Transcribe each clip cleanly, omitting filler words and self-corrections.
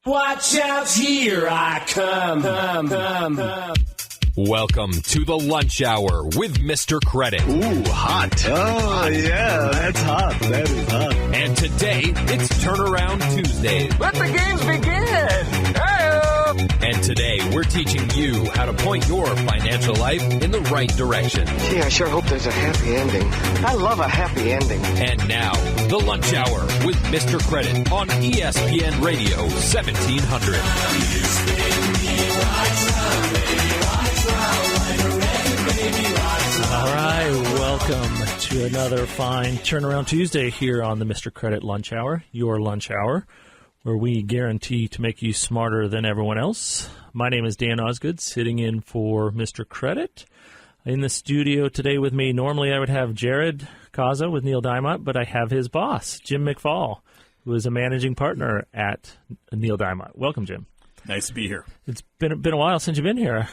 Watch out, here I come. Welcome to the Lunch Hour with Mr. Credit. Ooh, hot. Oh, yeah, that's hot. That is hot. And today, it's Turnaround Tuesdays. Let the games begin. And today, we're teaching you how to point your financial life in the right direction. Gee, I sure hope there's a happy ending. I love a happy ending. And now, the Lunch Hour with Mr. Credit on ESPN Radio 1700. All right, welcome to another fine Turnaround Tuesday here on the Mr. Credit Lunch Hour, your lunch hour, where we guarantee to make you smarter than everyone else. My name is Dan Osgood, sitting in for Mr. Credit. In the studio today with me, normally I would have Jared Cazza with Neil Diamont, but I have his boss, Jim McFall, who is a managing partner at Neil Diamont. Welcome, Jim. Nice to be here. It's been a while since you've been here.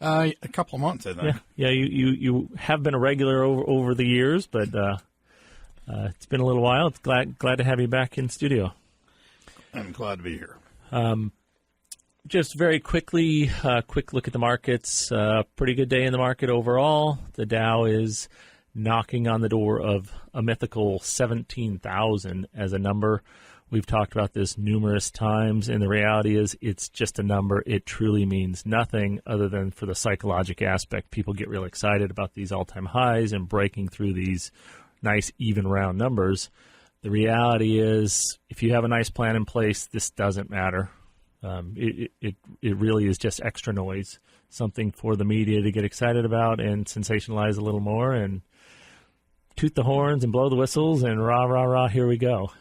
A couple of months, I think. Yeah. You have been a regular over the years, but it's been a little while. It's glad to have you back in studio. I'm glad to be here. Just very quickly, quick look at the markets. Pretty good day in the market overall. The Dow is knocking on the door of a mythical 17,000 as a number. We've talked about this numerous times, and the reality is it's just a number. It truly means nothing other than for the psychological aspect. People get real excited about these all-time highs and breaking through these nice, even round numbers. The reality is if you have a nice plan in place, this doesn't matter. It really is just extra noise, something for the media to get excited about and sensationalize a little more and toot the horns and blow the whistles and rah, rah, rah, here we go.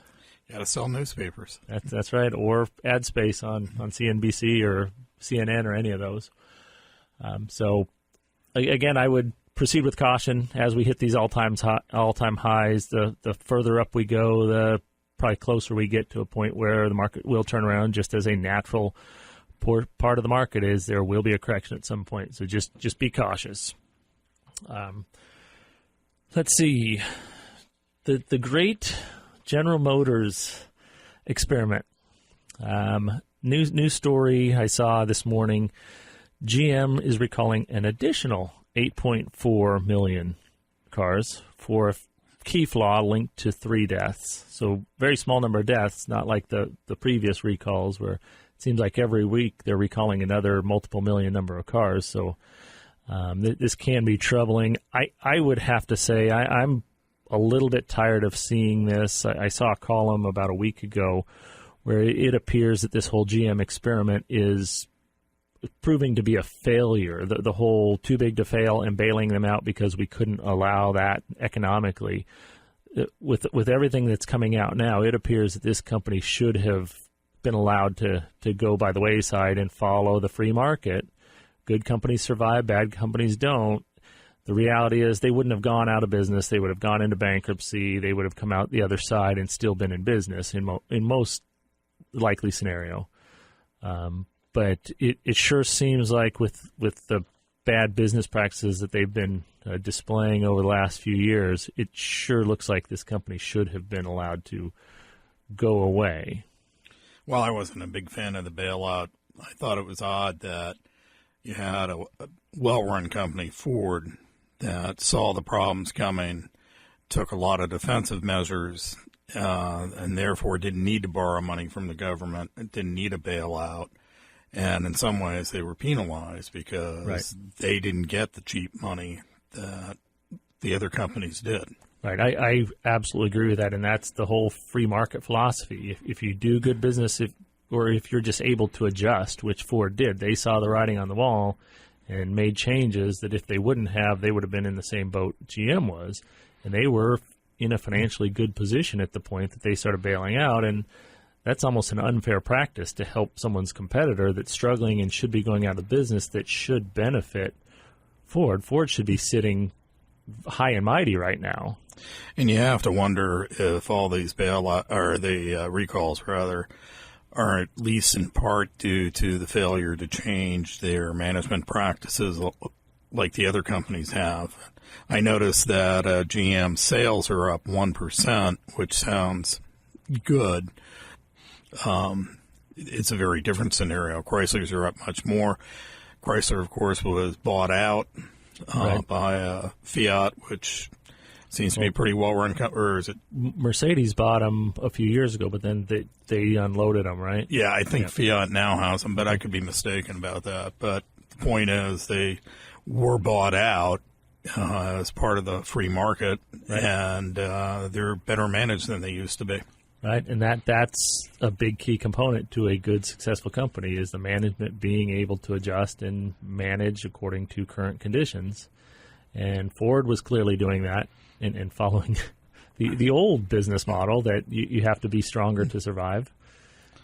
Got to sell newspapers. That's right, or ad space on CNBC or CNN or any of those. So, again, I would proceed with caution as we hit these all-time highs. The further up we go, the probably closer we get to a point where the market will turn around. Just as a natural part of the market is, there will be a correction at some point. So just be cautious. Let's see. The great General Motors experiment. News story I saw this morning. GM is recalling an additional 8.4 million cars for a key flaw linked to 3 deaths. So very small number of deaths, not like the previous recalls where it seems like every week they're recalling another multiple million number of cars. So this can be troubling. I would have to say I'm a little bit tired of seeing this. I saw a column about a week ago where it appears that this whole GM experiment is proving to be a failure. The whole too big to fail and bailing them out because we couldn't allow that economically. With everything that's coming out now, it appears that this company should have been allowed to go by the wayside and follow the free market. Good companies survive, bad companies don't. The reality is they wouldn't have gone out of business. They would have gone into bankruptcy. They would have come out the other side and still been in business in most likely scenario. But it sure seems like with the bad business practices that they've been displaying over the last few years, it sure looks like this company should have been allowed to go away. Well, I wasn't a big fan of the bailout. I thought it was odd that you had a well-run company, Ford, that saw the problems coming, took a lot of defensive measures, and therefore didn't need to borrow money from the government, didn't need a bailout. And in some ways they were penalized because they didn't get the cheap money that the other companies did. Right. I absolutely agree with that, and that's the whole free market philosophy. If you do good business, or if you're just able to adjust, which Ford did, they saw the writing on the wall and made changes that if they wouldn't have, they would have been in the same boat GM was. And they were in a financially good position at the point that they started bailing out. And that's almost an unfair practice to help someone's competitor that's struggling and should be going out of business that should benefit Ford. Ford should be sitting high and mighty right now. And you have to wonder if all these bailout or the recalls rather are at least in part due to the failure to change their management practices like the other companies have. I noticed that GM sales are up 1%, which sounds good. it's a very different scenario. Chryslers are up much more. Chrysler, of course, was bought out by Fiat, which seems to be pretty well-run. Or is it Mercedes bought them a few years ago, but then they unloaded them, right? Yeah, I think Fiat now has them, but I could be mistaken about that. But the point is they were bought out as part of the free market, and they're better managed than they used to be. Right, and that's a big key component to a good, successful company is the management being able to adjust and manage according to current conditions. And Ford was clearly doing that and following the old business model that you have to be stronger to survive,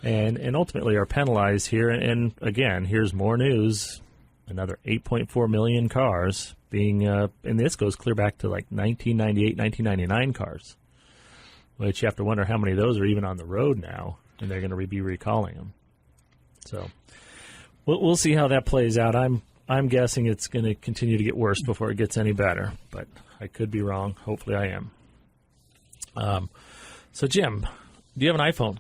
and ultimately are penalized here. And again, here's more news: another 8.4 million cars being, and this goes clear back to like 1998, 1999 cars. Which you have to wonder how many of those are even on the road now, and they're going to be recalling them. So we'll see how that plays out. I'm guessing it's going to continue to get worse before it gets any better, but I could be wrong. Hopefully I am. So Jim, do you have an iPhone?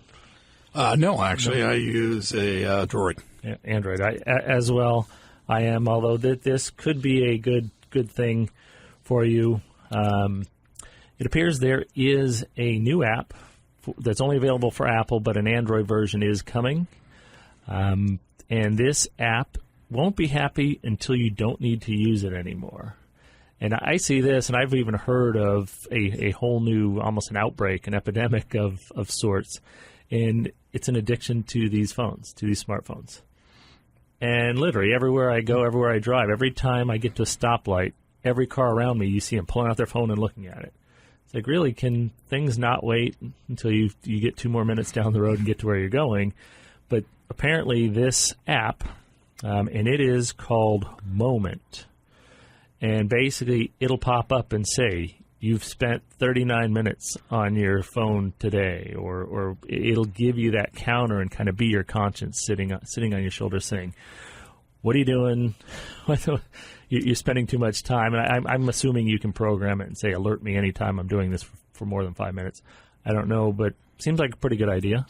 No, actually, I use a Droid. Android. As well, I am. Although this could be a good thing for you. It appears there is a new app that's only available for Apple, but an Android version is coming. And this app won't be happy until you don't need to use it anymore. And I see this, and I've even heard of a whole new, almost an outbreak, an epidemic of sorts. And it's an addiction to these phones, to these smartphones. And literally, everywhere I go, everywhere I drive, every time I get to a stoplight, every car around me, you see them pulling out their phone and looking at it. Like, really, can things not wait until you get 2 more minutes down the road and get to where you're going? But apparently this app, and it is called Moment, and basically it'll pop up and say, you've spent 39 minutes on your phone today, or it'll give you that counter and kind of be your conscience sitting on your shoulder saying, what are you doing? You're spending too much time. And I'm assuming you can program it and say, alert me anytime I'm doing this for more than 5 minutes. I don't know, but seems like a pretty good idea.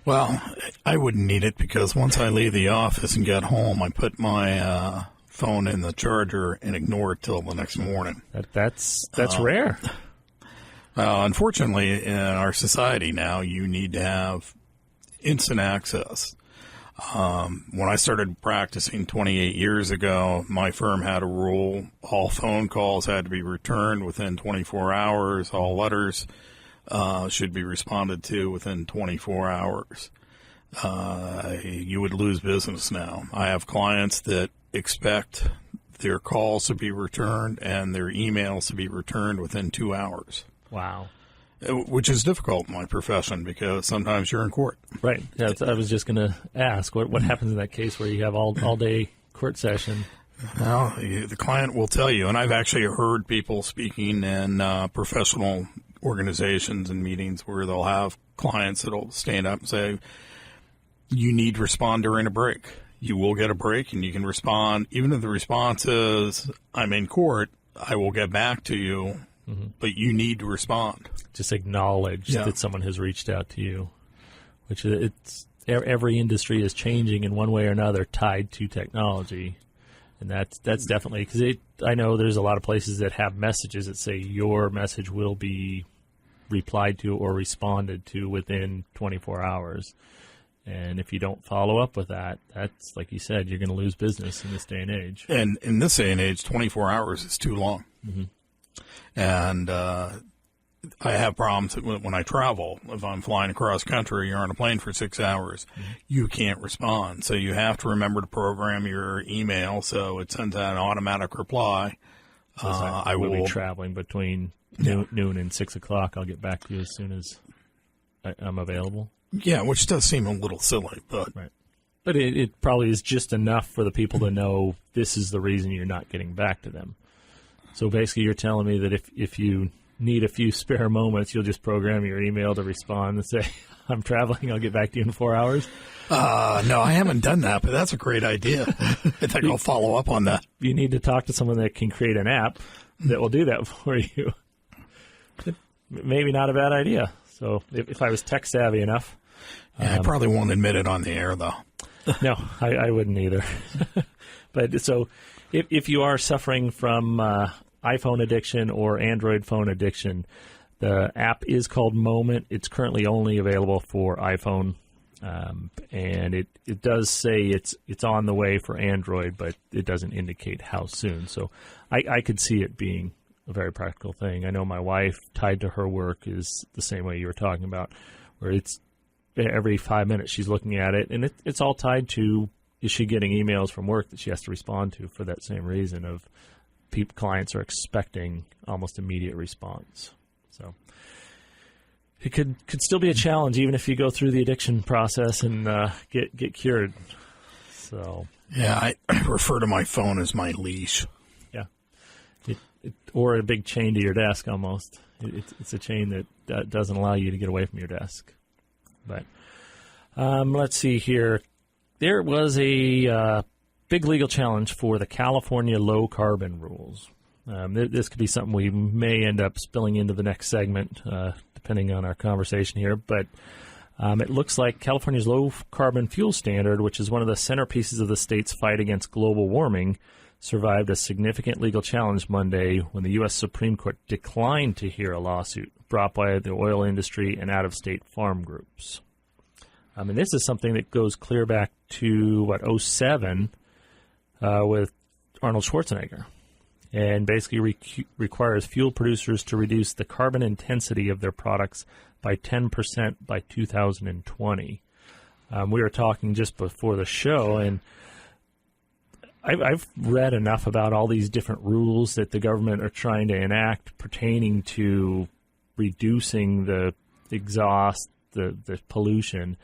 Well, I wouldn't need it because once I leave the office and get home, I put my phone in the charger and ignore it till the next morning. That's rare. Unfortunately, in our society now, you need to have instant access. When I started practicing 28 years ago, my firm had a rule. All phone calls had to be returned within 24 hours. All letters should be responded to within 24 hours. You would lose business now. I have clients that expect their calls to be returned and their emails to be returned within 2 hours. Wow. Which is difficult in my profession because sometimes you're in court. Right. Yeah, I was just going to ask, what happens in that case where you have all day court session? Well, the client will tell you, and I've actually heard people speaking in professional organizations and meetings where they'll have clients that will stand up and say, you need to respond during a break. You will get a break and you can respond. Even if the response is, I'm in court, I will get back to you. But you need to respond. Just acknowledge that someone has reached out to you, which it's every industry is changing in one way or another tied to technology. And that's definitely because I know there's a lot of places that have messages that say your message will be replied to or responded to within 24 hours. And if you don't follow up with that, that's, like you said, you're going to lose business in this day and age. And in this day and age, 24 hours is too long. Mm-hmm. And I have problems when I travel. If I'm flying across country, you're on a plane for 6 hours, you can't respond. So you have to remember to program your email so it sends out an automatic reply. I will be traveling between noon and 6 o'clock. I'll get back to you as soon as I'm available. Yeah, which does seem a little silly, but right. But it probably is just enough for the people to know this is the reason you're not getting back to them. So basically you're telling me that if you need a few spare moments, you'll just program your email to respond and say, I'm traveling, I'll get back to you in 4 hours? No, I haven't done that, but that's a great idea. I think I'll follow up on that. You need to talk to someone that can create an app that will do that for you. Maybe not a bad idea. So if I was tech savvy enough, I probably won't admit it on the air, though. No, I wouldn't either. But so if you are suffering from iPhone addiction or Android phone addiction, the app is called Moment. It's currently only available for iPhone, and it does say it's on the way for Android, but it doesn't indicate how soon. So I could see it being a very practical thing. I know my wife, tied to her work, is the same way you were talking about, where it's every 5 minutes she's looking at it, and it's all tied to, is she getting emails from work that she has to respond to for that same reason of clients are expecting almost immediate response. So it could still be a challenge even if you go through the addiction process and get cured. So yeah, I refer to my phone as my leash. Yeah, or a big chain to your desk almost. It's a chain that doesn't allow you to get away from your desk. But let's see here. There was a big legal challenge for the California low carbon rules. This could be something we may end up spilling into the next segment, depending on our conversation here. But it looks like California's low carbon fuel standard, which is one of the centerpieces of the state's fight against global warming, survived a significant legal challenge Monday when the U.S. Supreme Court declined to hear a lawsuit brought by the oil industry and out-of-state farm groups. And this is something that goes clear back to, 2007 with Arnold Schwarzenegger, and basically requires fuel producers to reduce the carbon intensity of their products by 10% by 2020. We were talking just before the show, and I've read enough about all these different rules that the government are trying to enact pertaining to reducing the exhaust, the pollution.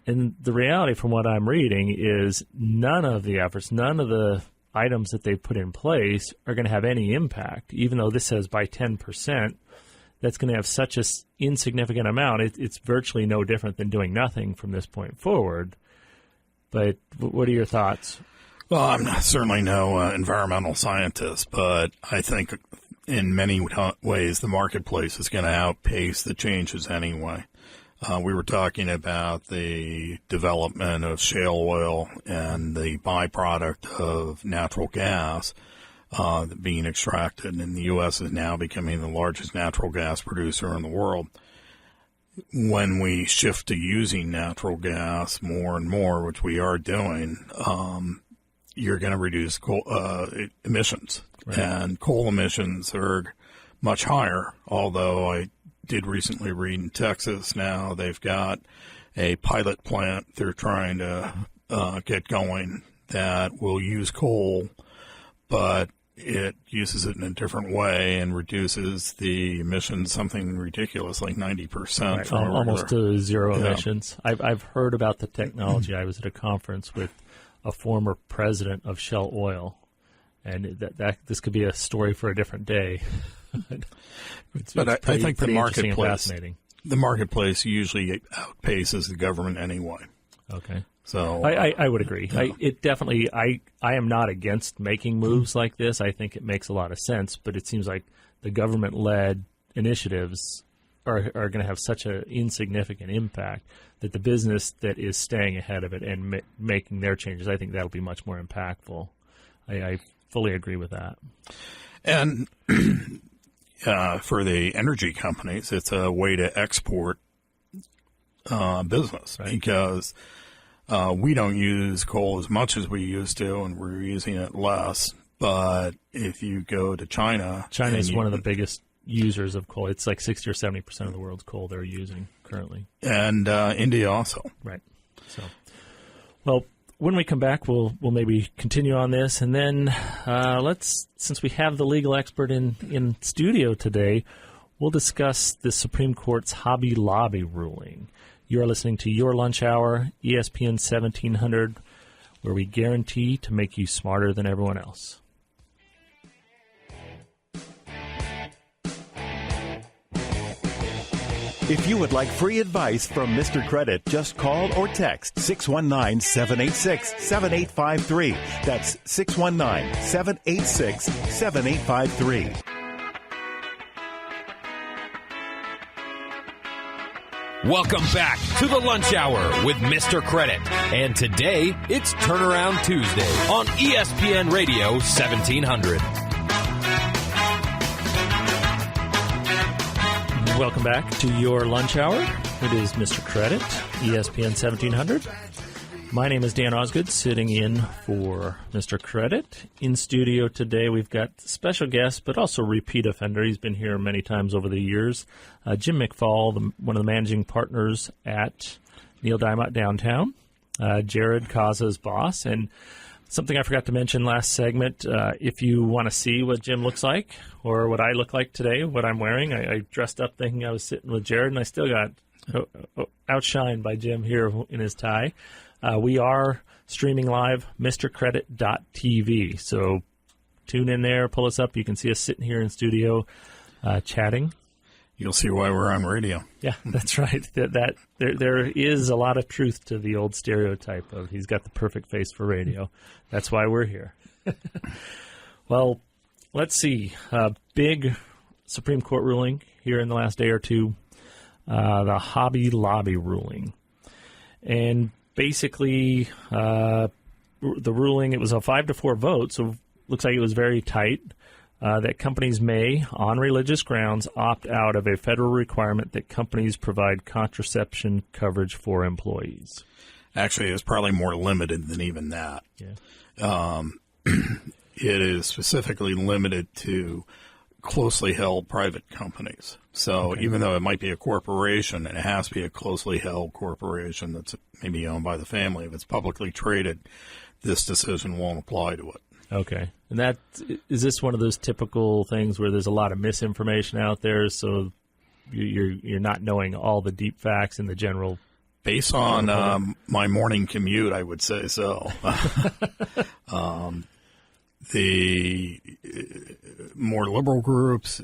And the reality from what I'm reading is none of the efforts, none of the items that they've put in place are going to have any impact. Even though this says by 10%, that's going to have such an insignificant amount. It's virtually no different than doing nothing from this point forward. But what are your thoughts? Well, I'm certainly no environmental scientist, but I think in many ways the marketplace is going to outpace the changes anyway. We were talking about the development of shale oil and the byproduct of natural gas being extracted, and the U.S. is now becoming the largest natural gas producer in the world. When we shift to using natural gas more and more, which we are doing, you're going to reduce emissions. Right. And coal emissions are much higher, although I did recently read in Texas now they've got a pilot plant they're trying to get going that will use coal, but it uses it in a different way and reduces the emissions something ridiculous like 90%. Right, almost to zero emissions. I've heard about the technology. I was at a conference with a former president of Shell Oil, and that this could be a story for a different day. I think the marketplace usually outpaces the government anyway. Okay. So I would agree. Yeah. I am not against making moves like this. I think it makes a lot of sense, but it seems like the government-led initiatives are going to have such an insignificant impact that the business that is staying ahead of it and making their changes, I think that'll be much more impactful. I fully agree with that. And for the energy companies, it's a way to export business, right? Because we don't use coal as much as we used to, and we're using it less. But if you go to China is one of the biggest users of coal. It's like 60 or 70% of the world's coal they're using currently. And India also. Right. So, well, when we come back, we'll maybe continue on this, and then since we have the legal expert in studio today, we'll discuss the Supreme Court's Hobby Lobby ruling. You're listening to Your Lunch Hour, ESPN 1700, where we guarantee to make you smarter than everyone else. If you would like free advice from Mr. Credit, just call or text 619-786-7853. That's 619-786-7853. Welcome back to the Lunch Hour with Mr. Credit. And today, it's Turnaround Tuesday on ESPN Radio 1700. Welcome back to your Lunch Hour. It is Mr. Credit, ESPN 1700. My name is Dan Osgood, sitting in for Mr. Credit. In studio today, we've got special guest, but also repeat offender. He's been here many times over the years. Jim McFall, one of the managing partners at Neil Diamond Downtown. Jared Kaza's boss. And something I forgot to mention last segment, if you want to see what Jim looks like or what I look like today, what I'm wearing, I dressed up thinking I was sitting with Jared, and I still got outshined by Jim here in his tie. We are streaming live, MrCredit.tv. So tune in there, pull us up. You can see us sitting here in studio chatting. You'll see why we're on radio. Yeah, that's right. There is a lot of truth to the old stereotype of he's got the perfect face for radio. That's why we're here. Well, let's see. Big Supreme Court ruling here in the last day or two. The Hobby Lobby ruling. And basically, the ruling, it was a 5-4 vote, so looks like it was very tight, that companies may, on religious grounds, opt out of a federal requirement that companies provide contraception coverage for employees. Actually, it's probably more limited than even that. Yeah. It is specifically limited to closely held private companies. So even though it might be a corporation, and it has to be a closely held corporation that's maybe owned by the family, if it's publicly traded, this decision won't apply to it. Okay. And is this one of those typical things where there's a lot of misinformation out there, so you're not knowing all the deep facts in the general? Based on my morning commute, I would say so. The more liberal groups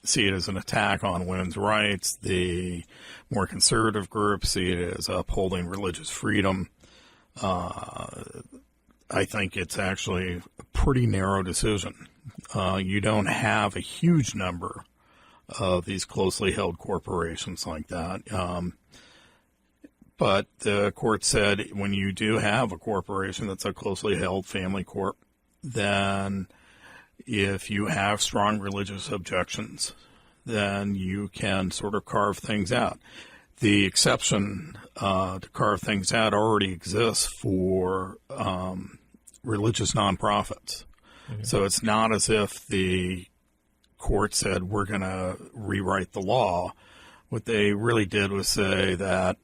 see it as an attack on women's rights. The more conservative groups see it as upholding religious freedom. I think it's actually a pretty narrow decision. You don't have a huge number of these closely held corporations like that. But the court said when you do have a corporation that's a closely held family corp, then if you have strong religious objections, then you can sort of carve things out. The exception to carve things out already exists for religious nonprofits. Okay. So it's not as if the court said we're going to rewrite the law. What they really did was say that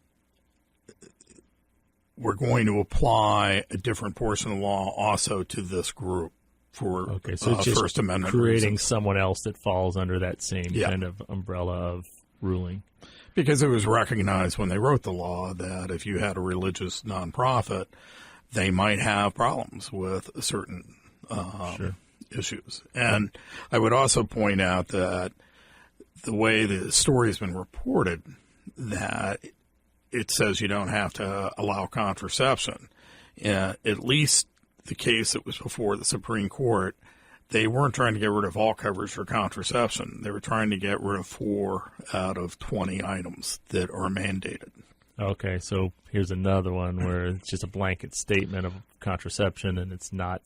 we're going to apply a different portion of the law also to this group for so it's just First Amendment creating reasons. Someone else that falls under that same kind of umbrella of ruling. Because it was recognized when they wrote the law that if you had a religious nonprofit, they might have problems with certain issues. And I would also point out that the way the story has been reported, that it says you don't have to allow contraception. At least the case that was before the Supreme Court, they weren't trying to get rid of all coverage for contraception. They were trying to get rid of 4 out of 20 items that are mandated. Okay, so here's another one where it's just a blanket statement of contraception and it's not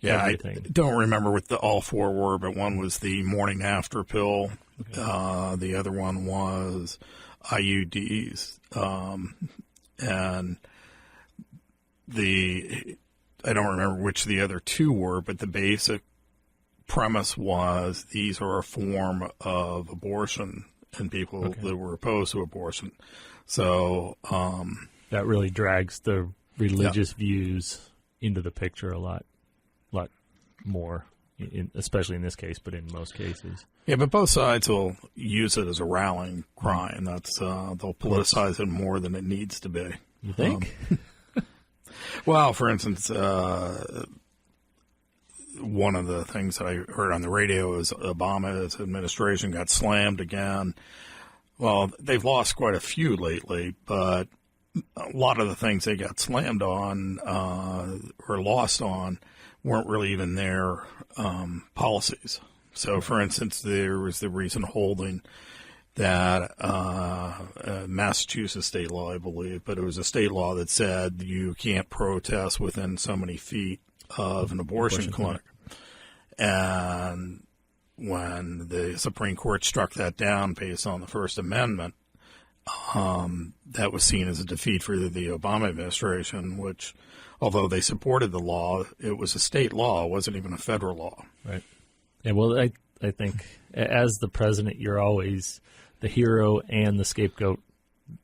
everything. I don't remember what all 4 were, but one was the morning after pill. Okay. The other one was IUDs. And I don't remember which the other 2 were, but the basic premise was these are a form of abortion and people that were opposed to abortion. So that really drags the religious views into the picture a lot more, especially in this case, but in most cases. Yeah, but both sides will use it as a rallying cry, and that's they'll politicize it more than it needs to be. You think? Well, for instance, one of the things that I heard on the radio is Obama's administration got slammed again. Well, they've lost quite a few lately, but a lot of the things they got slammed on or lost on weren't really even their policies. So, for instance, there was the recent holding that Massachusetts state law, I believe, but it was a state law that said you can't protest within so many feet of an abortion clinic. And when the Supreme Court struck that down based on the First Amendment, that was seen as a defeat for the Obama administration, which, although they supported the law, it was a state law. It wasn't even a federal law. Right. Yeah, well, I think as the president, you're always the hero and the scapegoat,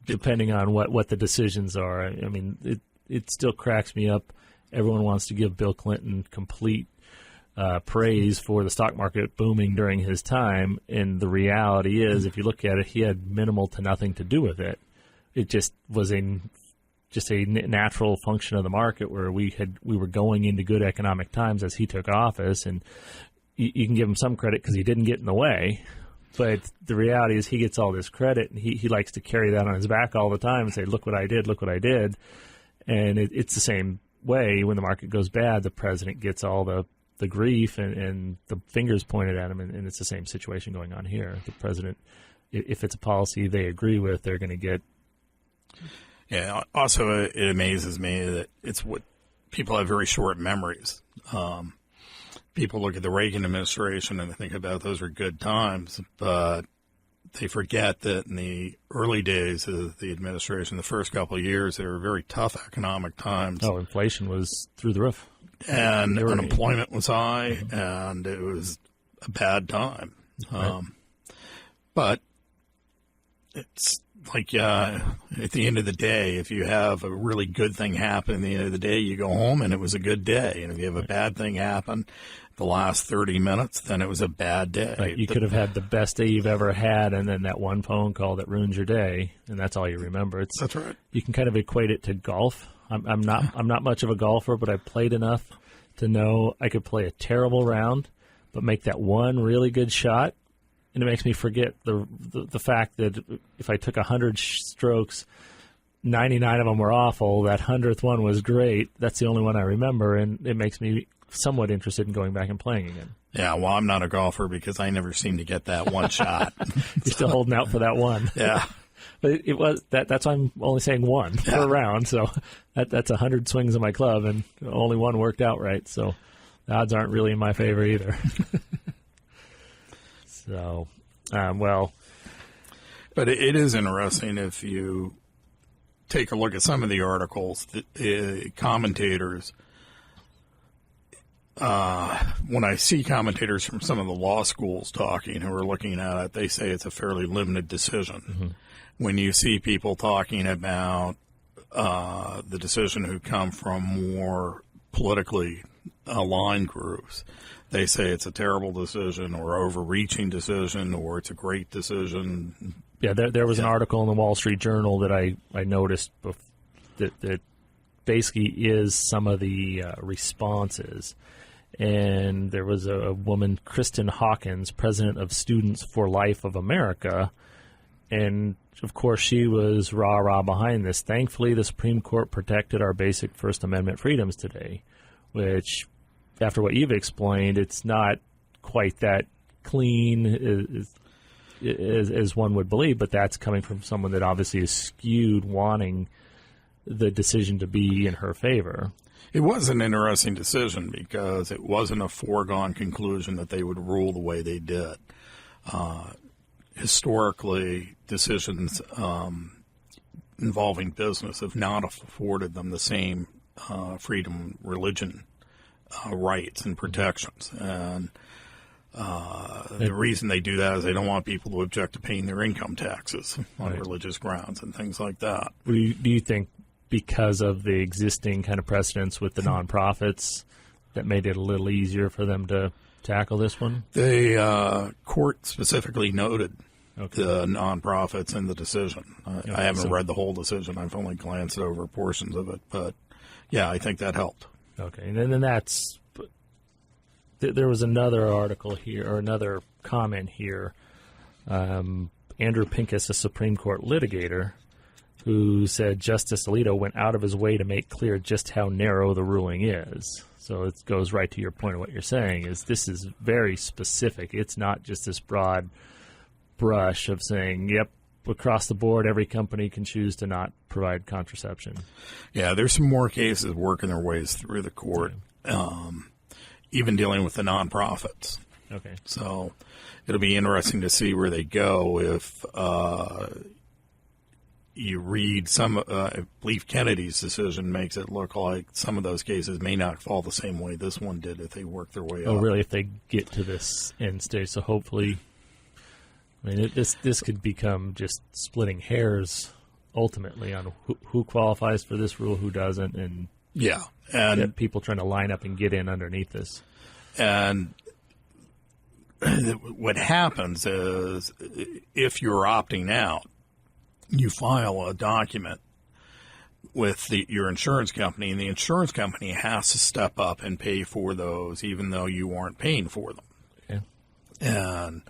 depending on what the decisions are. I mean, it still cracks me up. Everyone wants to give Bill Clinton complete praise for the stock market booming during his time, and the reality is, if you look at it, he had minimal to nothing to do with it. It just was a natural function of the market where we were going into good economic times as he took office, and you can give him some credit because he didn't get in the way, but the reality is he gets all this credit, and he likes to carry that on his back all the time and say, look what I did, and it's the same way when the market goes bad, the president gets all the grief and the fingers pointed at him, and it's the same situation going on here. The president, if it's a policy they agree with, they're going to get. Yeah. Also, it amazes me that it's what people have very short memories. People look at the Reagan administration and think about those were good times, but they forget that in the early days of the administration, the first couple of years, they were very tough economic times. Oh, inflation was through the roof. And unemployment was high, and it was a bad time. Right. But it's like at the end of the day, if you have a really good thing happen at the end of the day, you go home and it was a good day. And if you have a bad thing happen the last 30 minutes, then it was a bad day. Right. You could have had the best day you've ever had, and then that one phone call that ruins your day, and that's all you remember. That's right. You can kind of equate it to golf. I'm not much of a golfer, but I played enough to know I could play a terrible round, but make that one really good shot, and it makes me forget the fact that if I took 100 strokes, 99 of them were awful. That 100th one was great. That's the only one I remember, and it makes me somewhat interested in going back and playing again. Yeah, well, I'm not a golfer because I never seem to get that one shot. You're still holding out for that one. Yeah. But it was that's why I'm only saying one per round. So that's 100 swings of my club, and only one worked out right. So the odds aren't really in my favor either. So, well. But it is interesting if you take a look at some of the articles, commentators. When I see commentators from some of the law schools talking who are looking at it, they say it's a fairly limited decision. Mm-hmm. When you see people talking about the decision who come from more politically aligned groups, they say it's a terrible decision or overreaching decision or it's a great decision. Yeah, there was an article in the Wall Street Journal that I noticed that basically is some of the responses. And there was a woman, Kristen Hawkins, president of Students for Life of America, and of course she was rah-rah behind this. Thankfully, the Supreme Court protected our basic First Amendment freedoms today, which, after what you've explained, it's not quite that clean as one would believe, but that's coming from someone that obviously is skewed wanting the decision to be in her favor. It was an interesting decision because it wasn't a foregone conclusion that they would rule the way they did. Historically, decisions involving business have not afforded them the same freedom, religion rights and protections. And the reason they do that is they don't want people to object to paying their income taxes on religious grounds and things like that. Do you think because of the existing kind of precedents with the nonprofits that made it a little easier for them to tackle this one? The court specifically noted the nonprofits in the decision. I haven't read the whole decision. I've only glanced over portions of it. But, yeah, I think that helped. Okay. And then that's there was another article here, or another comment here. Andrew Pincus, a Supreme Court litigator, who said Justice Alito went out of his way to make clear just how narrow the ruling is. So it goes right to your point of what you're saying, is this is very specific. It's not just this broad brush of saying, yep, across the board, every company can choose to not provide contraception. Yeah, there's some more cases working their ways through the court, even dealing with the nonprofits. Okay. So it'll be interesting to see where they go if you read some, I believe Kennedy's decision makes it look like some of those cases may not fall the same way this one did if they work their way up. Oh, really? If they get to this end stage. So hopefully, I mean, this could become just splitting hairs ultimately on who qualifies for this rule, who doesn't, and and people trying to line up and get in underneath this. And what happens is if you're opting out, you file a document with your insurance company, and the insurance company has to step up and pay for those even though you aren't paying for them. Okay. And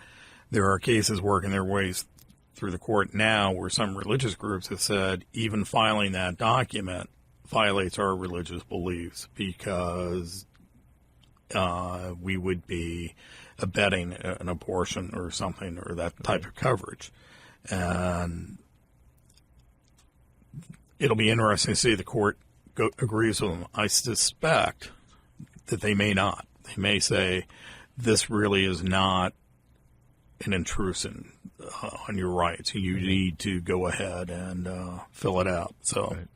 there are cases working their ways through the court now where some religious groups have said even filing that document violates our religious beliefs because we would be abetting an abortion or something or that type of coverage. And it'll be interesting to see the court agrees with them. I suspect that they may not. They may say this really is not an intrusion on your rights. You need to go ahead and fill it out. So. Right.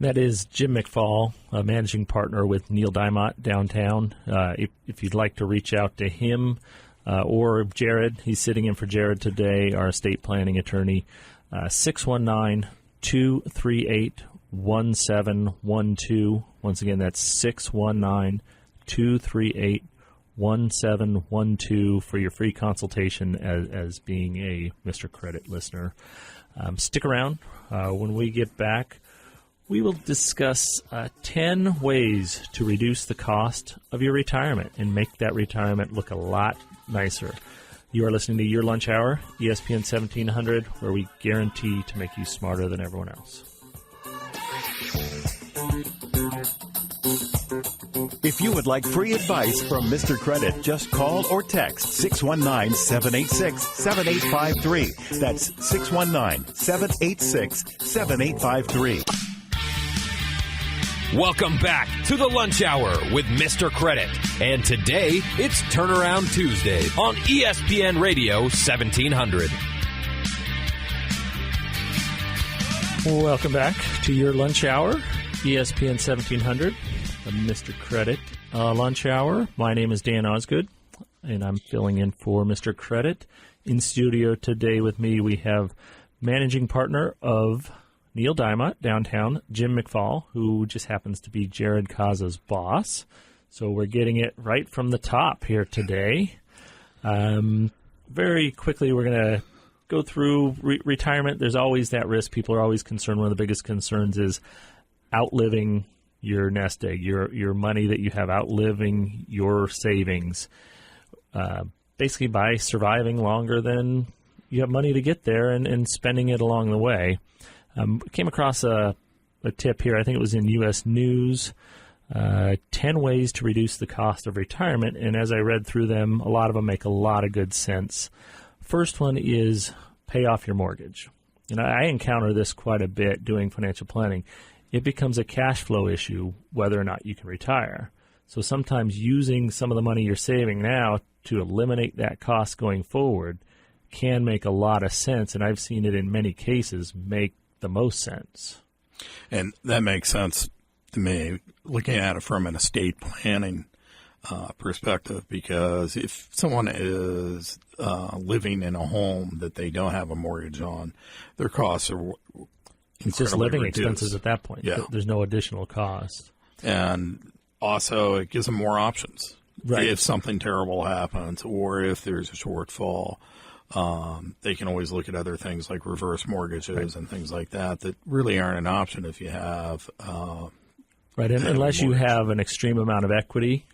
That is Jim McFall, a managing partner with Neil Diamond downtown. If you'd like to reach out to him or Jared, he's sitting in for Jared today, our estate planning attorney, 619-238-1712. Once again, that's 619-238-1712 for your free consultation as being a Mr. Credit listener. Stick around. When we get back, we will discuss 10 ways to reduce the cost of your retirement and make that retirement look a lot nicer. You are listening to Your Lunch Hour, ESPN 1700, where we guarantee to make you smarter than everyone else. If you would like free advice from Mr. Credit, just call or text 619-786-7853. That's 619-786-7853. Welcome back to the Lunch Hour with Mr. Credit. And today, it's Turnaround Tuesday on ESPN Radio 1700. Welcome back to Your Lunch Hour, ESPN 1700, the Mr. Credit Lunch Hour. My name is Dan Osgood, and I'm filling in for Mr. Credit. In studio today with me, we have managing partner of Neil Diamond downtown, Jim McFall, who just happens to be Jared Kaza's boss. So we're getting it right from the top here today. Very quickly, we're going to go through retirement. There's always that risk. People are always concerned. One of the biggest concerns is outliving your nest egg, your money that you have, outliving your savings, basically by surviving longer than you have money to get there and spending it along the way. Came across a tip here. I think it was in U.S. News, 10 ways to reduce the cost of retirement. And as I read through them, a lot of them make a lot of good sense. First one is pay off your mortgage. And I encounter this quite a bit doing financial planning. It becomes a cash flow issue whether or not you can retire. So sometimes using some of the money you're saving now to eliminate that cost going forward can make a lot of sense. And I've seen it in many cases make the most sense. And that makes sense to me, looking at it from an estate planning perspective, because if someone is living in a home that they don't have a mortgage on, their costs are it's just living reduced. Expenses at that point. Yeah. There's no additional cost. And also it gives them more options. Right. If something terrible happens or if there's a shortfall, they can always look at other things like reverse mortgages and things like that really aren't an option if you have right. And unless you have an extreme amount of equity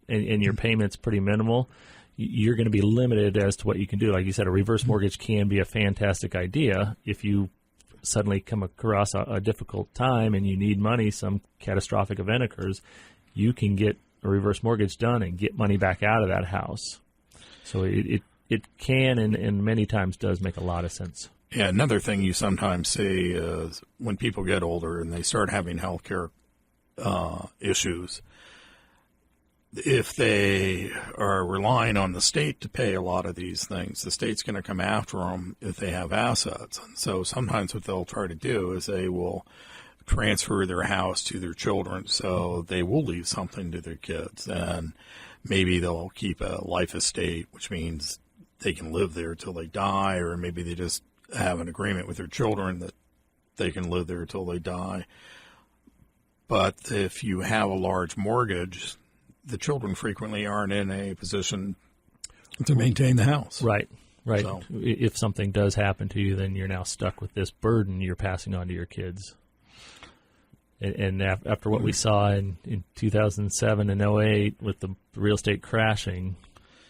and your payment's pretty minimal, you're going to be limited as to what you can do. Like you said, a reverse mortgage can be a fantastic idea if you suddenly come across a difficult time and you need money, some catastrophic event occurs, you can get a reverse mortgage done and get money back out of that house. So it it can and many times does make a lot of sense. Yeah, another thing you sometimes see is when people get older and they start having healthcare issues, if they are relying on the state to pay a lot of these things, the state's going to come after them if they have assets. And so sometimes what they'll try to do is they will transfer their house to their children, so they will leave something to their kids. And maybe they'll keep a life estate, which means they can live there till they die, or maybe they just have an agreement with their children that they can live there till they die. But if you have a large mortgage, the children frequently aren't in a position to maintain the house. Right. So, if something does happen to you, then you're now stuck with this burden you're passing on to your kids. And after what we saw in 2007 and 2008 with the real estate crashing,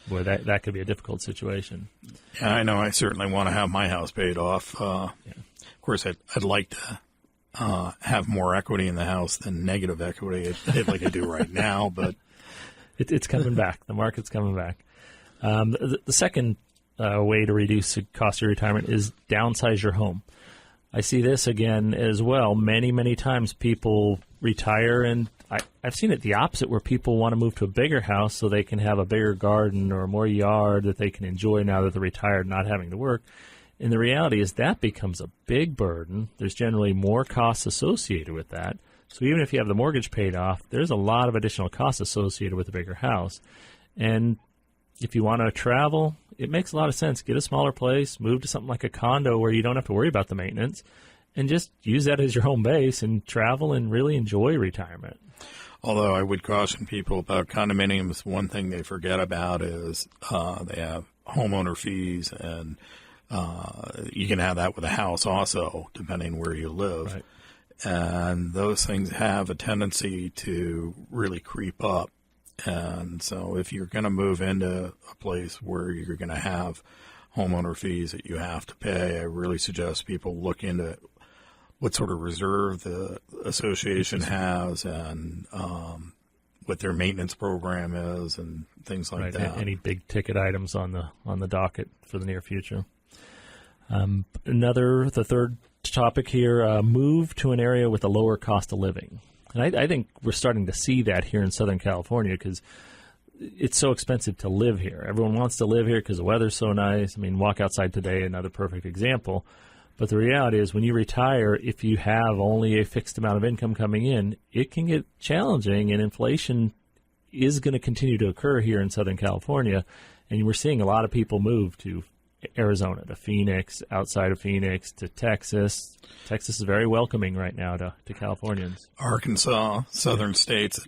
boy, that could be a difficult situation. Yeah, I know. I certainly want to have my house paid off. Of course, I'd like to have more equity in the house than negative equity like I do right now, but it's coming back. The market's coming back. The second way to reduce the cost of retirement is downsize your home. I see this again as well. Many, many times people retire, and I've seen it the opposite, where people want to move to a bigger house so they can have a bigger garden or more yard that they can enjoy now that they're retired, not having to work. And the reality is that becomes a big burden. There's generally more costs associated with that. So even if you have the mortgage paid off, there's a lot of additional costs associated with a bigger house. And if you want to travel, it makes a lot of sense. Get a smaller place, move to something like a condo where you don't have to worry about the maintenance, and just use that as your home base and travel and really enjoy retirement. Although I would caution people about condominiums, one thing they forget about is they have homeowner fees, and you can have that with a house also, depending where you live. Right. And those things have a tendency to really creep up. And so if you're going to move into a place where you're going to have homeowner fees that you have to pay, I really suggest people look into what sort of reserve the association has and what their maintenance program is and things like that. Any big ticket items on the docket for the near future. The third topic here, move to an area with a lower cost of living. And I think we're starting to see that here in Southern California because it's so expensive to live here. Everyone wants to live here because the weather's so nice. I mean, walk outside today, another perfect example. But the reality is when you retire, if you have only a fixed amount of income coming in, it can get challenging, and inflation is going to continue to occur here in Southern California. And we're seeing a lot of people move to Arizona, to Phoenix, outside of Phoenix, to Texas. Texas is very welcoming right now to Californians. Arkansas, southern states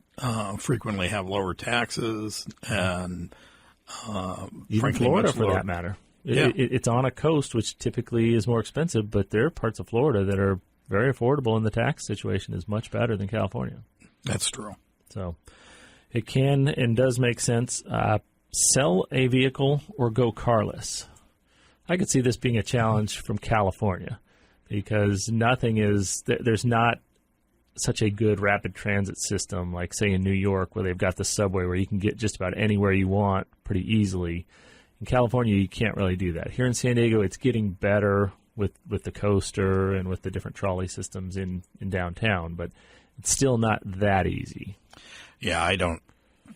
frequently have lower taxes, and even Florida for that matter. Yeah. It's on a coast, which typically is more expensive, but there are parts of Florida that are very affordable, and the tax situation is much better than California. That's true. So it can and does make sense. Sell a vehicle or go carless. I could see this being a challenge from California because there's not such a good rapid transit system like, say, in New York where they've got the subway where you can get just about anywhere you want pretty easily. In California, you can't really do that. Here in San Diego, it's getting better with the coaster and with the different trolley systems in downtown, but it's still not that easy. Yeah, I don't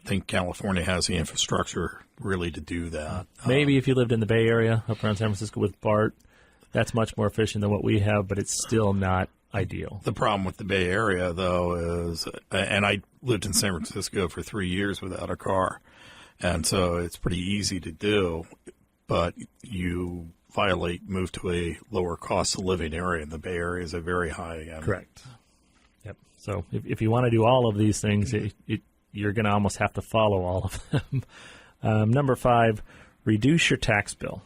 think California has the infrastructure really to do that. Maybe if you lived in the Bay Area up around San Francisco with BART, that's much more efficient than what we have, but it's still not ideal. The problem with the Bay Area, though, is, and I lived in San Francisco for 3 years without a car, and so it's pretty easy to do, but you move to a lower cost of living area, and the Bay Area is a very high end. Correct. Yep. So if you want to do all of these things, you're going to almost have to follow all of them. Number 5, reduce your tax bill.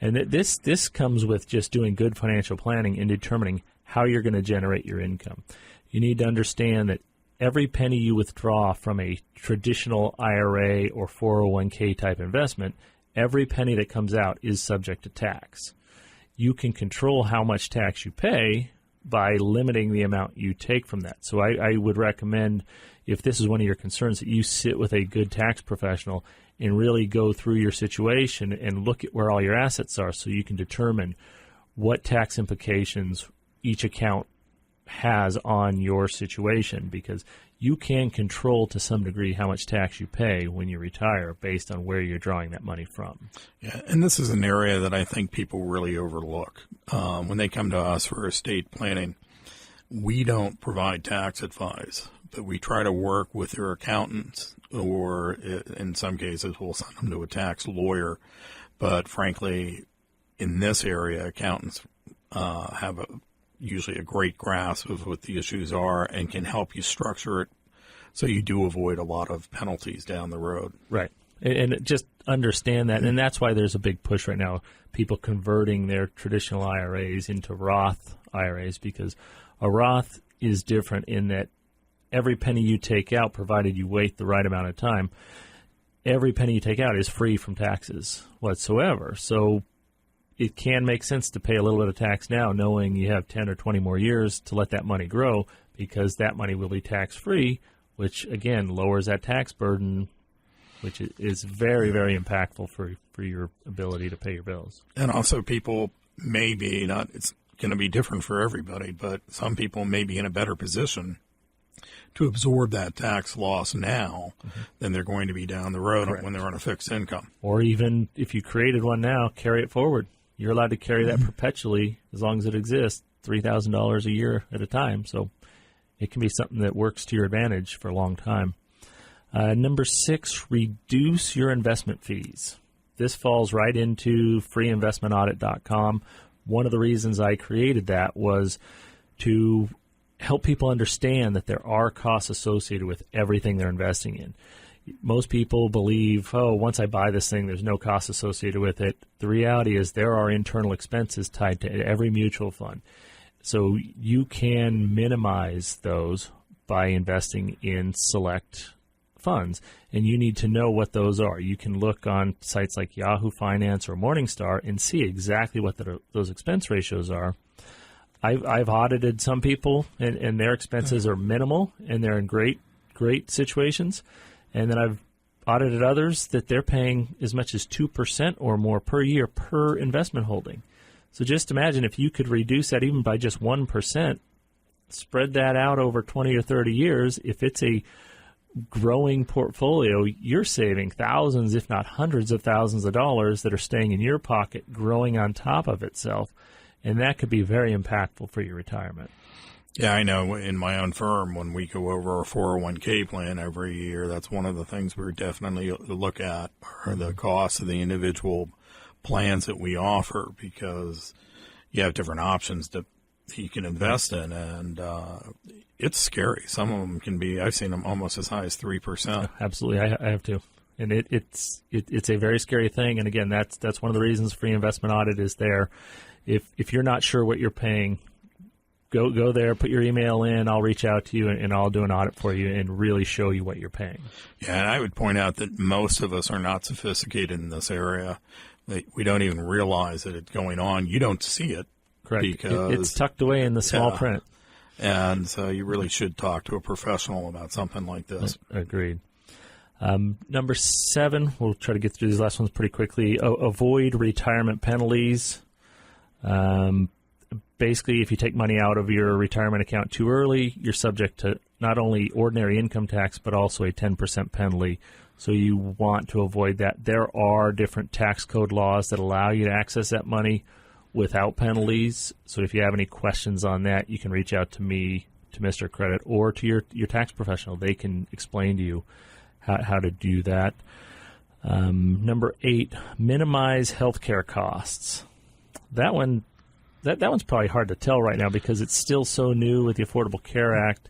And this comes with just doing good financial planning and determining how you're going to generate your income. You need to understand that every penny you withdraw from a traditional IRA or 401k type investment, every penny that comes out is subject to tax. You can control how much tax you pay by limiting the amount you take from that. So I would recommend, if this is one of your concerns, that you sit with a good tax professional and really go through your situation and look at where all your assets are so you can determine what tax implications each account has on your situation, because you can control to some degree how much tax you pay when you retire based on where you're drawing that money from. Yeah, and this is an area that I think people really overlook. When they come to us for estate planning, we don't provide tax advice, but we try to work with their accountants, or in some cases we'll send them to a tax lawyer. But frankly, in this area, accountants have usually a great grasp of what the issues are and can help you structure it so you do avoid a lot of penalties down the road. Right. And just understand that. And that's why there's a big push right now, people converting their traditional IRAs into Roth IRAs, because a Roth is different in that every penny you take out, provided you wait the right amount of time, every penny you take out is free from taxes whatsoever. So it can make sense to pay a little bit of tax now, knowing you have 10 or 20 more years to let that money grow, because that money will be tax-free, which, again, lowers that tax burden, which is very, very impactful for your ability to pay your bills. And also people may be not, it's going to be different for everybody, but some people may be in a better position to absorb that tax loss now than they're going to be down the road. Correct. When they're on a fixed income. Or even if you created one now, carry it forward. You're allowed to carry that perpetually as long as it exists, $3,000 a year at a time. So it can be something that works to your advantage for a long time. Number 6, reduce your investment fees. This falls right into freeinvestmentaudit.com. One of the reasons I created that was to help people understand that there are costs associated with everything they're investing in. Most people believe, once I buy this thing, there's no cost associated with it. The reality is there are internal expenses tied to every mutual fund. So you can minimize those by investing in select funds, and you need to know what those are. You can look on sites like Yahoo Finance or Morningstar and see exactly what those expense ratios are. I've audited some people, and their expenses are minimal, and they're in great situations. And then I've audited others that they're paying as much as 2% or more per year per investment holding. So just imagine if you could reduce that even by just 1%, spread that out over 20 or 30 years. If it's a growing portfolio, you're saving thousands, if not hundreds of thousands of dollars that are staying in your pocket, growing on top of itself. And that could be very impactful for your retirement. Yeah, I know in my own firm, when we go over our 401k plan every year, that's one of the things we definitely look at are the costs of the individual plans that we offer, because you have different options that you can invest in, and it's scary. Some of them can be, I've seen them almost as high as 3%. Absolutely, I have to. And it's a very scary thing. And again, that's one of the reasons Free Investment Audit is there. If you're not sure what you're paying, go there, put your email in, I'll reach out to you, and I'll do an audit for you and really show you what you're paying. Yeah, and I would point out that most of us are not sophisticated in this area. We don't even realize that it's going on. You don't see it. Correct. Because it's tucked away in the small print. And so you really should talk to a professional about something like this. Agreed. Number 7, we'll try to get through these last ones pretty quickly. Avoid retirement penalties. Basically, if you take money out of your retirement account too early, you're subject to not only ordinary income tax, but also a 10% penalty. So you want to avoid that. There are different tax code laws that allow you to access that money without penalties. So if you have any questions on that, you can reach out to me, to Mr. Credit, or to your tax professional. They can explain to you how to do that. Number 8, minimize healthcare costs. That one's probably hard to tell right now because it's still so new with the Affordable Care Act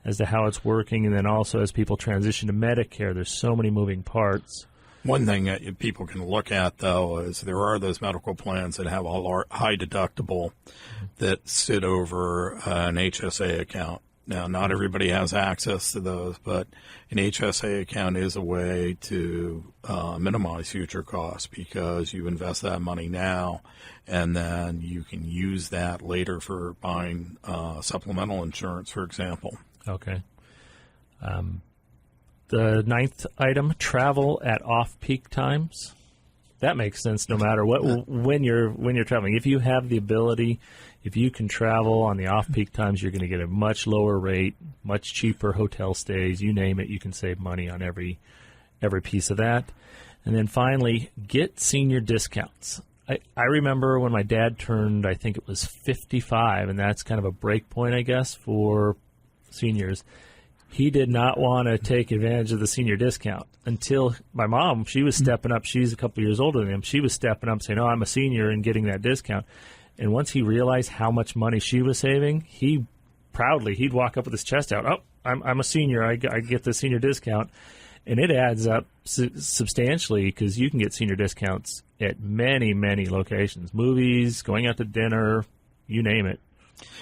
as to how it's working, and then also as people transition to Medicare, there's so many moving parts. One thing that people can look at, though, is there are those medical plans that have a high deductible that sit over an HSA account. Now, not everybody has access to those, but an HSA account is a way to minimize future costs because you invest that money now, and then you can use that later for buying supplemental insurance, for example. Okay. The ninth item, travel at off-peak times. That makes sense no matter what when you're traveling. If you have the ability, if you can travel on the off-peak times, you're going to get a much lower rate, much cheaper hotel stays. You name it, you can save money on every piece of that. And then finally, get senior discounts. I remember when my dad turned, I think it was 55, and that's kind of a break point, I guess, for seniors. He did not want to take advantage of the senior discount until my mom, she was stepping up. She's a couple years older than him. She was stepping up saying, "Oh, I'm a senior," and getting that discount. And once he realized how much money she was saving, he'd walk up with his chest out. "Oh, I'm a senior. I get the senior discount." And it adds up substantially because you can get senior discounts at many, many locations. Movies, going out to dinner, you name it.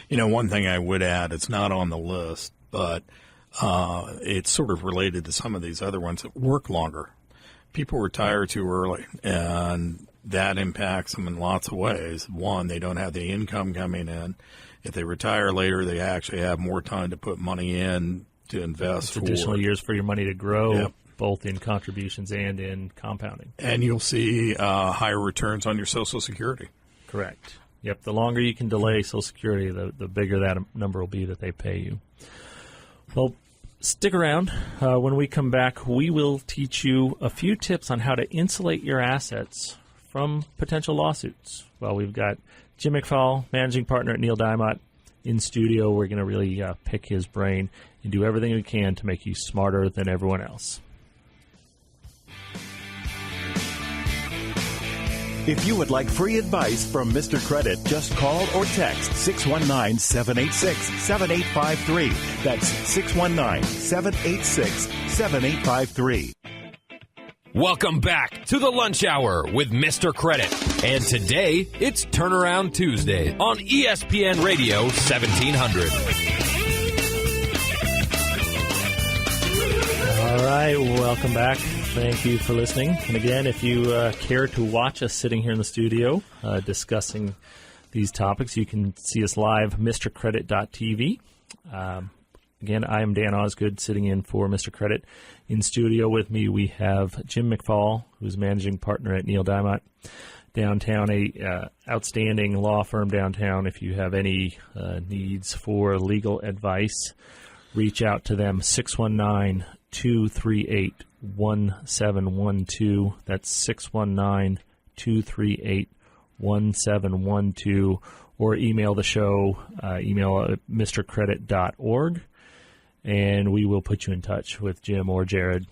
You know, one thing I would add, it's not on the list, but it's sort of related to some of these other ones that work longer. People retire too early, and that impacts them in lots of ways. One, they don't have the income coming in. If they retire later, they actually have more time to put money in to invest. It's additional years for your money to grow, both in contributions and in compounding. And you'll see higher returns on your Social Security. Correct. Yep. The longer you can delay Social Security, the bigger that number will be that they pay you. Well, stick around. When we come back, we will teach you a few tips on how to insulate your assets from potential lawsuits. Well, we've got Jim McFall, managing partner at Neil Diamond, in studio. We're going to really pick his brain and do everything we can to make you smarter than everyone else. If you would like free advice from Mr. Credit, just call or text 619-786-7853. That's 619-786-7853. Welcome back to the Lunch Hour with Mr. Credit. And today, it's Turnaround Tuesday on ESPN Radio 1700. All right, welcome back. Thank you for listening. And again, if you care to watch us sitting here in the studio discussing these topics, you can see us live, mrcredit.tv. Again, I am Dan Osgood, sitting in for Mr. Credit. In studio with me, we have Jim McFall, who's managing partner at Neil Diamond downtown, a outstanding law firm downtown. If you have any needs for legal advice, reach out to them, 619-238-1712. That's 619-238-1712. Or email the show, email at mrcredit.org, and we will put you in touch with Jim or Jared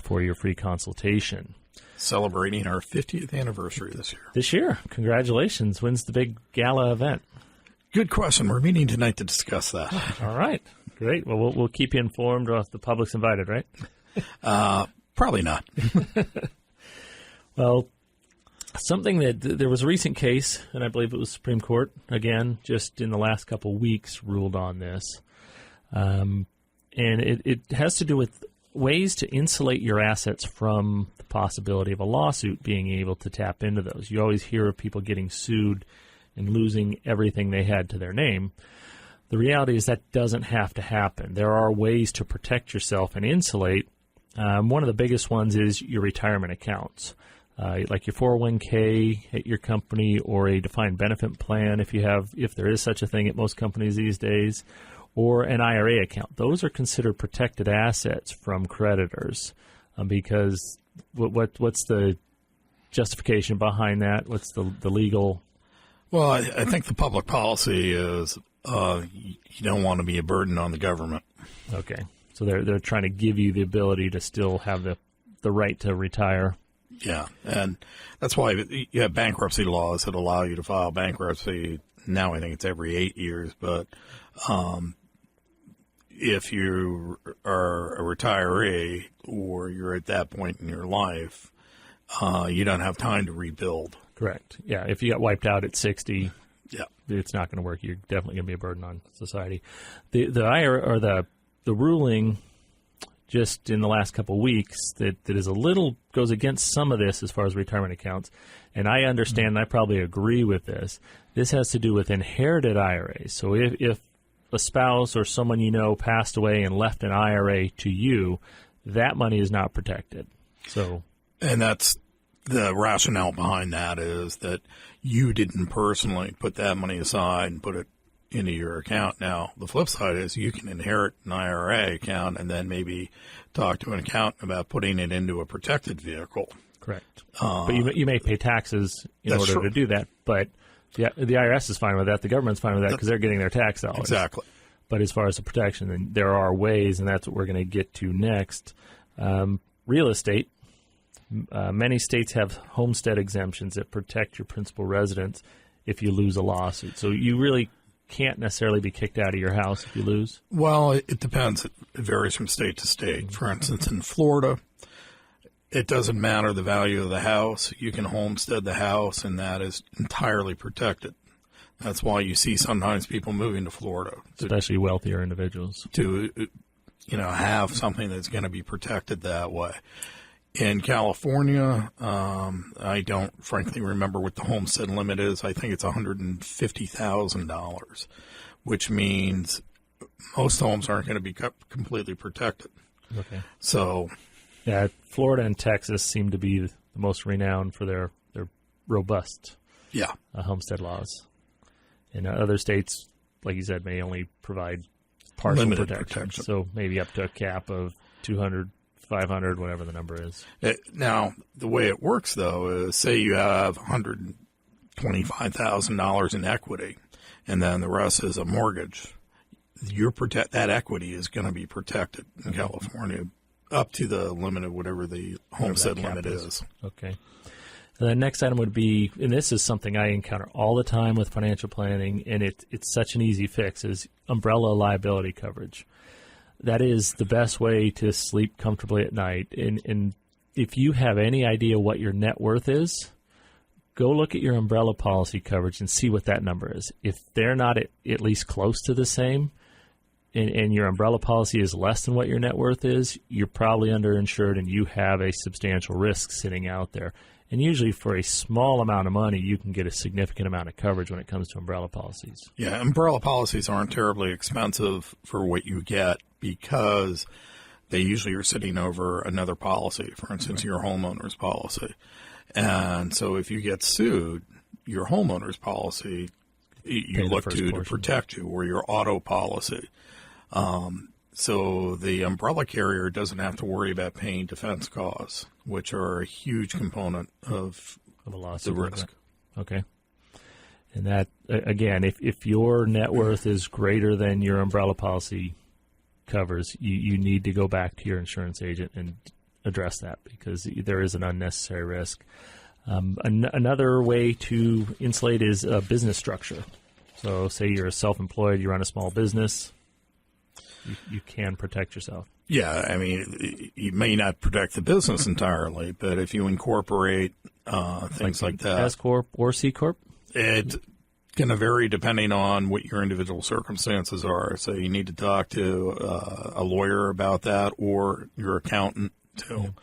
for your free consultation. Celebrating our 50th anniversary this year. This year. Congratulations. When's the big gala event? Good question. We're meeting tonight to discuss that. All right. Great. Well, we'll keep you informed. The public's invited, right? Probably not. Well, something that there was a recent case, and I believe it was Supreme Court, again, just in the last couple weeks, ruled on this. And it has to do with ways to insulate your assets from the possibility of a lawsuit, being able to tap into those. You always hear of people getting sued and losing everything they had to their name. The reality is that doesn't have to happen. There are ways to protect yourself and insulate. One of the biggest ones is your retirement accounts, like your 401k at your company or a defined benefit plan if there is such a thing at most companies these days, or an IRA account. Those are considered protected assets from creditors because what's the justification behind that? What's the legal? Well, I think the public policy is you don't want to be a burden on the government. Okay. So they're trying to give you the ability to still have the right to retire. Yeah, and that's why you have bankruptcy laws that allow you to file bankruptcy. Now I think it's every 8 years, but if you are a retiree or you're at that point in your life, you don't have time to rebuild. Correct. Yeah, if you got wiped out at 60, Yeah. It's not going to work. You're definitely going to be a burden on society. The IRA, or the ruling just in the last couple of weeks that is a little goes against some of this as far as retirement accounts. And I understand, and I probably agree with this. This has to do with inherited IRAs. So if a spouse or someone you know passed away and left an IRA to you, that money is not protected. So, and that's the rationale behind that, is that you didn't personally put that money aside and put it into your account. Now, the flip side is you can inherit an IRA account and then maybe talk to an accountant about putting it into a protected vehicle. Correct. But you may pay taxes in order true. to do that. But the IRS is fine with that. The government's fine with that because they're getting their tax dollars. Exactly. But as far as the protection, then there are ways, and that's what we're going to get to next. Real estate. Many states have homestead exemptions that protect your principal residence if you lose a lawsuit. So you really can't necessarily be kicked out of your house if you lose. Well, it depends. It varies from state to state. For instance, in Florida, it doesn't matter the value of the house. You can homestead the house, and that is entirely protected. That's why you see sometimes people moving to Florida, Especially wealthier individuals. to have something that's going to be protected that way. In California, I don't frankly remember what the homestead limit is. I think it's $150,000, which means most homes aren't going to be completely protected. Okay. So, yeah, Florida and Texas seem to be the most renowned for their robust yeah, homestead laws. And other states, like you said, may only provide partial Limited protection. So maybe up to a cap of 200, 500, whatever the number is. Now, the way it works, though, is say you have $125,000 in equity, and then the rest is a mortgage. That equity is going to be protected in California up to the limit of whatever the homestead limit is. Okay. And the next item would be, and this is something I encounter all the time with financial planning, and it's such an easy fix, is umbrella liability coverage. That is the best way to sleep comfortably at night. And if you have any idea what your net worth is, go look at your umbrella policy coverage and see what that number is. If they're not at least close to the same, and your umbrella policy is less than what your net worth is, you're probably underinsured and you have a substantial risk sitting out there. And usually for a small amount of money, you can get a significant amount of coverage when it comes to umbrella policies. Yeah, umbrella policies aren't terribly expensive for what you get because they usually are sitting over another policy, for instance, your homeowner's policy. And so if you get sued, your homeowner's policy, you look to protect you, or your auto policy. So the umbrella carrier doesn't have to worry about paying defense costs, which are a huge component of a lawsuit, the risk. Okay. And that, again, if your net worth is greater than your umbrella policy covers, you need to go back to your insurance agent and address that because there is an unnecessary risk. Another way to insulate is a business structure. So say you're a self-employed, you run a small business, you can protect yourself. Yeah, I mean, you may not protect the business entirely, but if you incorporate things like that. S Corp or C Corp? It's going to vary depending on what your individual circumstances are. So you need to talk to a lawyer about that or your accountant too.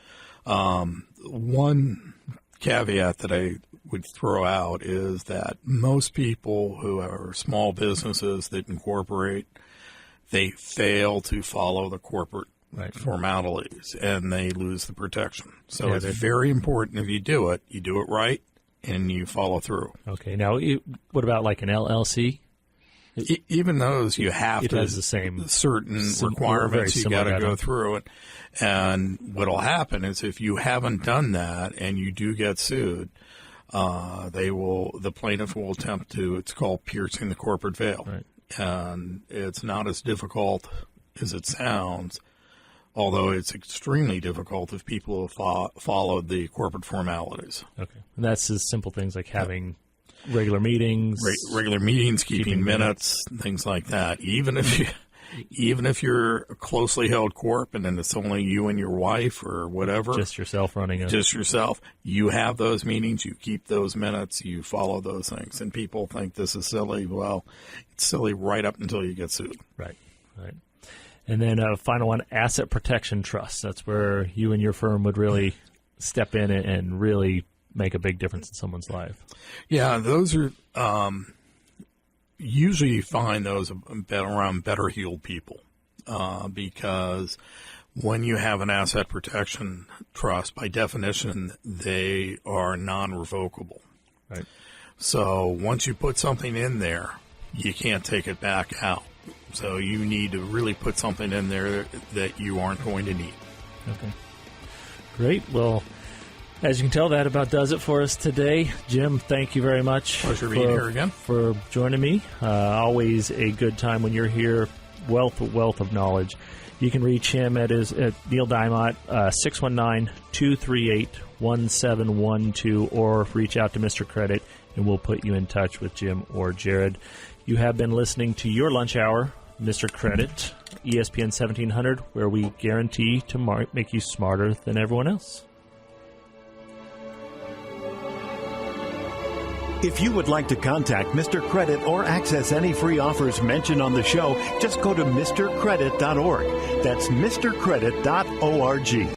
Yeah. One caveat that I would throw out is that most people who are small businesses that incorporate, they fail to follow the corporate formalities and they lose the protection. So it's very important if you do it right and you follow through. Okay. Now, what about like an LLC? Even those, you have it to has the same certain requirements you got to go through it. And what'll happen is if you haven't done that and you do get sued, the plaintiff will attempt to, it's called piercing the corporate veil. Right. And it's not as difficult as it sounds, although it's extremely difficult if people have followed the corporate formalities. Okay. And that's as simple things like having regular meetings. Regular meetings, keeping minutes, things like that. Even if even if you're a closely held corp and then it's only you and your wife or whatever. Just yourself running it. Just yourself. You have those meetings. You keep those minutes. You follow those things. And people think this is silly. Well, it's silly right up until you get sued. Right. And then a final one, asset protection trust. That's where you and your firm would really step in and really make a big difference in someone's life. Yeah, those are usually you find those around better heeled people because when you have an asset protection trust, by definition, they are non-revocable. Right. So once you put something in there, you can't take it back out. So you need to really put something in there that you aren't going to need. Okay. Great. Well, as you can tell, that about does it for us today. Jim, thank you very much. Pleasure being here again. For joining me. Always a good time when you're here. Wealth of knowledge. You can reach him at Neil Dimott, 619-238-1712, or reach out to Mr. Credit, and we'll put you in touch with Jim or Jared. You have been listening to Your Lunch Hour, Mr. Credit, ESPN 1700, where we guarantee to make you smarter than everyone else. If you would like to contact Mr. Credit or access any free offers mentioned on the show, just go to mrcredit.org. That's mrcredit.org.